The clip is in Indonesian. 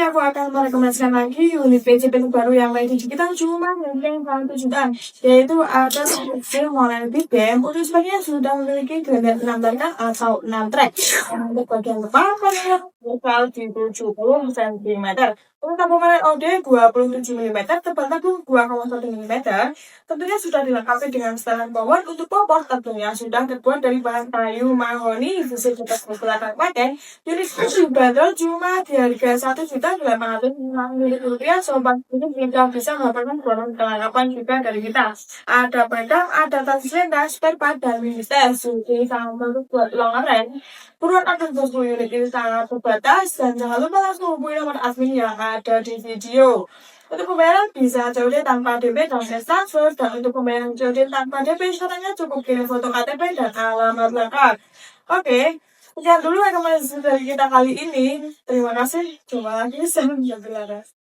aku akan merekomendasikan lagi unit PCP baru yang lagi kita cuma mungkin 1 jutaan, yaitu ada Pixel Molen Big Game. Untuk speknya sudah memiliki gradasi 6 tangga atau 6 track. Untuk bagian depan panel lokal di 70 cm. Untuk kamera OD 27 mm, tebal tabung 2,1 mm. Tentunya sudah dilengkapi dengan setelan power. Untuk popor tentunya sudah terbuat dari bahan kayu mahoni, bisa tetap menggunakan pakai. Unit dibanderol cuma di harga 1.805.000 rupiah. Sobat ini tidak bisa mendapatkan bonus kelengkapan juga dari kita. Ada pedang, ada tas lenda, spare part, dan mini stand. Suci sangat bagus buat long range. Buruan akan 20 unit ini sangat terbatas, dan jangan lupa langsung hubungi nomor admin yang ada di video. Untuk pembayaran bisa COD tanpa DP dan cash transfer, dan untuk pembayaran COD tanpa DP syaratnya cukup kirim foto KTP dan alamat lengkap. Oke, sekian dulu rekomendasi dari kita kali ini. Terima kasih. Jumpa lagi. Salam jago.